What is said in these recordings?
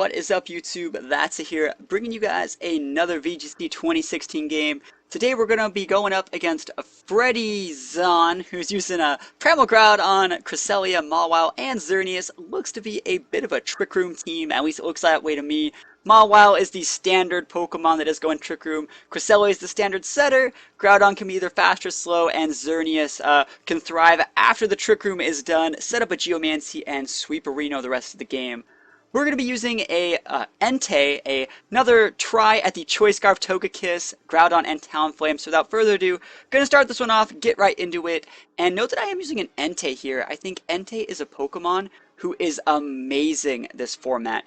What is up, YouTube? That's here, bringing you guys another VGC 2016 game. Today we're going to be going up against Freddy Zahn, who's using a Primal Ground on Cresselia, Mawile, and Xerneas. Looks to be a bit of a Trick Room team, at least it looks that way to me. Mawile is the standard Pokemon that does go in Trick Room. Cresselia is the standard setter. Groudon can be either fast or slow, and Xerneas can thrive after the Trick Room is done, set up a Geomancy, and sweep a Reno the rest of the game. We're going to be using a Entei, another try at the Choice Scarf, Togekiss, Groudon, and Talonflame. So without further ado, going to start this one off, get right into it, and note that I am using an Entei here. I think Entei is a Pokemon who is amazing this format.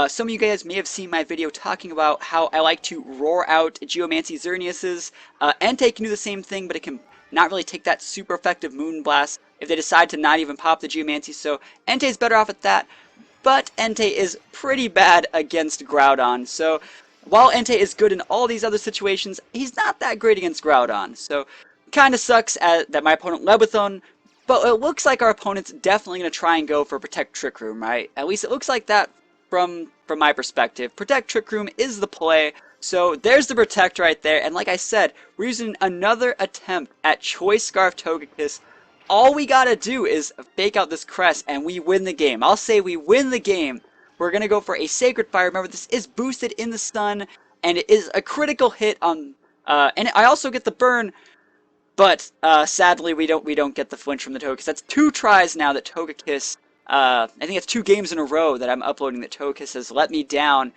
Some of you guys may have seen my video talking about how I like to roar out Geomancy Xerneas's. Entei can do the same thing, but it can not really take that super effective Moonblast if they decide to not even pop the Geomancy, so Entei's better off at that. But Entei is pretty bad against Groudon, so while Entei is good in all these other situations, he's not that great against Groudon. So kind of sucks that my opponent led with one, but it looks like our opponent's definitely going to try and go for Protect Trick Room, right? At least it looks like that from my perspective. Protect Trick Room is the play, so there's the Protect right there, and like I said, we're using another attempt at Choice Scarf Togekiss. All we gotta do is fake out this crest and we win the game. I'll say we win the game. We're gonna go for a Sacred Fire. Remember, this is boosted in the stun, and it is a critical hit on. And I also get the burn, but sadly we don't get the flinch from the Togekiss. That's 2 tries now that Togekiss. I think it's 2 games in a row that I'm uploading that Togekiss has let me down.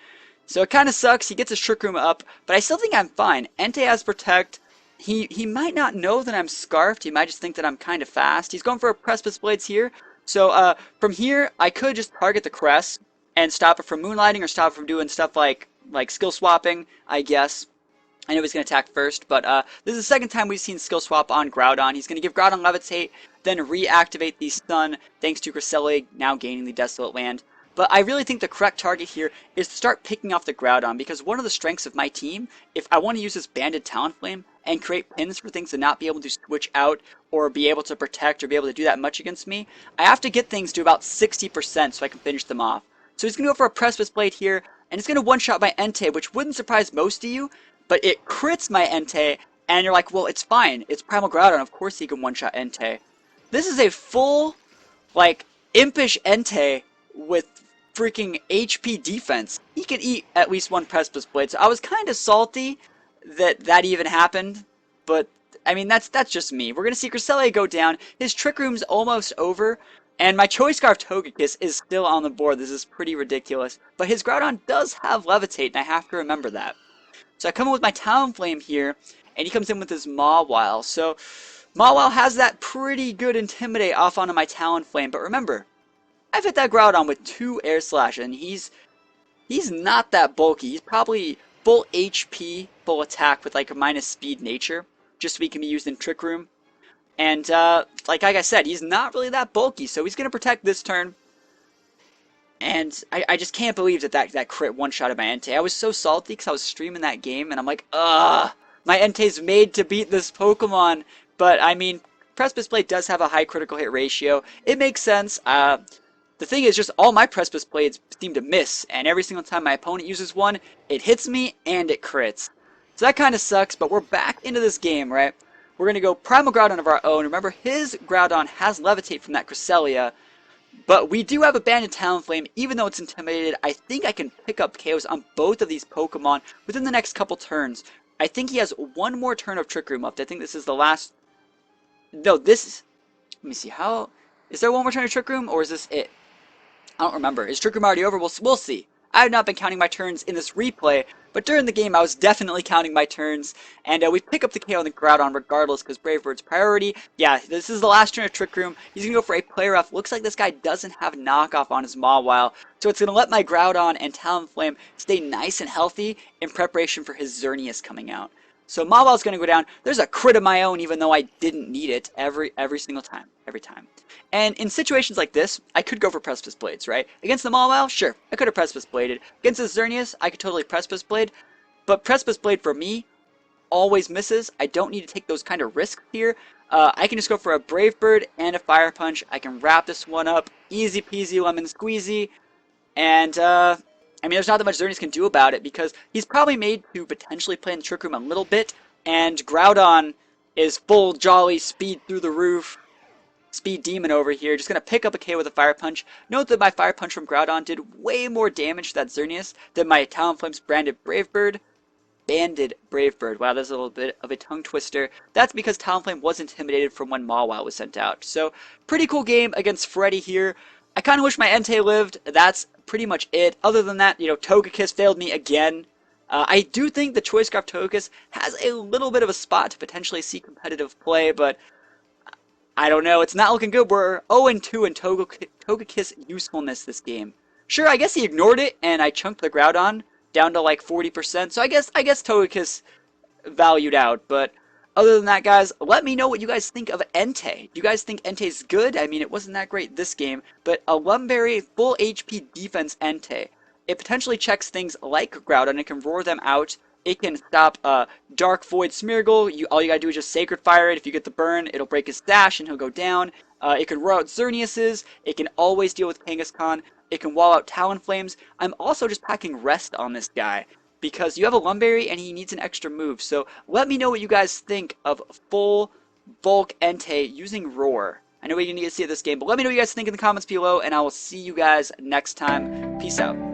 So it kind of sucks. He gets his Trick Room up, but I still think I'm fine. Entei has Protect. He might not know that I'm Scarfed. He might just think that I'm kind of fast. He's going for a Precipice Blades here. So from here, I could just target the crest and stop it from Moonlighting or stop it from doing stuff like skill swapping, I guess. I know he's going to attack first, but this is the second time we've seen skill swap on Groudon. He's going to give Groudon Levitate, then reactivate the stun thanks to Cresselia now gaining the Desolate Land. But I really think the correct target here is to start picking off the Groudon, because one of the strengths of my team, if I want to use this Banded Talonflame and create pins for things to not be able to switch out or be able to protect or be able to do that much against me, I have to get things to about 60% so I can finish them off. So he's going to go for a Precipice Blade here, and it's going to one-shot my Entei, which wouldn't surprise most of you, but it crits my Entei, and you're like, well, it's fine. It's Primal Groudon. Of course he can one-shot Entei. This is a full, impish Entei with freaking HP defense. He can eat at least 1 Precipice Blade, so I was kind of salty that even happened, but I mean that's just me. We're gonna see Cresselia go down. His Trick Room's almost over, and my Choice Scarf Togekiss is still on the board. This is pretty ridiculous, but his Groudon does have Levitate, and I have to remember that. So I come in with my Talonflame here, and he comes in with his Mawile. So Mawile has that pretty good Intimidate off onto my Talonflame, but remember, I've hit that Groudon with 2 Air Slash, and he's not that bulky. He's probably full HP, full attack with a minus speed nature, just so he can be used in Trick Room. And like I said, he's not really that bulky, so he's going to protect this turn. And I just can't believe that crit one-shotted my Entei. I was so salty because I was streaming that game, and I'm like, ugh, my Entei's made to beat this Pokemon. But, I mean, Precipice Blade does have a high critical hit ratio. It makes sense. The thing is, just all my Precipice Blades seem to miss, and every single time my opponent uses one, it hits me and it crits. So that kind of sucks, but we're back into this game, right? We're going to go Primal Groudon of our own. Remember, his Groudon has Levitate from that Cresselia, but we do have a Banded Talonflame. Even though it's intimidated, I think I can pick up KOs on both of these Pokemon within the next couple turns. I think he has one more turn of Trick Room left. I think this is the last... No, this is... Let me see, how... Is there one more turn of Trick Room, or is this it? I don't remember. Is Trick Room already over? We'll see. I have not been counting my turns in this replay, but during the game I was definitely counting my turns, and we pick up the KO on the Groudon regardless because Brave Bird's priority. Yeah, this is the last turn of Trick Room. He's going to go for a Play Rough. Looks like this guy doesn't have knockoff on his Mawile, so it's going to let my Groudon and Talonflame stay nice and healthy in preparation for his Xerneas coming out. So Mawile's going to go down. There's a crit of my own even though I didn't need it every single time. Every time. And in situations like this, I could go for Precipice Blades, right? Against the Mawile, sure, I could have Precipice Bladed. Against the Xerneas, I could totally Precipice Blade. But Precipice Blade for me always misses. I don't need to take those kind of risks here. I can just go for a Brave Bird and a Fire Punch. I can wrap this one up. Easy peasy lemon squeezy. And I mean, there's not that much Xerneas can do about it because he's probably made to potentially play in the Trick Room a little bit, and Groudon is full jolly speed through the roof. Speed Demon over here, just going to pick up a K with a Fire Punch. Note that my Fire Punch from Groudon did way more damage to that Xerneas than my Talonflame's Banded Brave Bird. Wow, that's a little bit of a tongue twister. That's because Talonflame was intimidated from when Mawile was sent out. So, pretty cool game against Freddy here. I kind of wish my Entei lived. That's pretty much it. Other than that, Togekiss failed me again. I do think the Choice Scarf Togekiss has a little bit of a spot to potentially see competitive play, but I don't know. It's not looking good. We're 0-2 in Togekiss usefulness this game. Sure, I guess he ignored it, and I chunked the Groudon down to like 40%. So I guess Togekiss valued out. But other than that, guys, let me know what you guys think of Entei. Do you guys think Entei's good? I mean, it wasn't that great this game, but a Lumberry full HP defense Entei. It potentially checks things like Groudon. It can roar them out. It can stop Dark Void Smeargle. All you gotta do is just Sacred Fire it. If you get the burn, it'll break his dash and he'll go down. It can roar out Xerneas's. It can always deal with Kangaskhan. It can wall out Talonflames. I'm also just packing Rest on this guy because you have a Lumberry and he needs an extra move. So let me know what you guys think of full bulk Entei using Roar. I know we need to see it this game, but let me know what you guys think in the comments below, and I will see you guys next time. Peace out.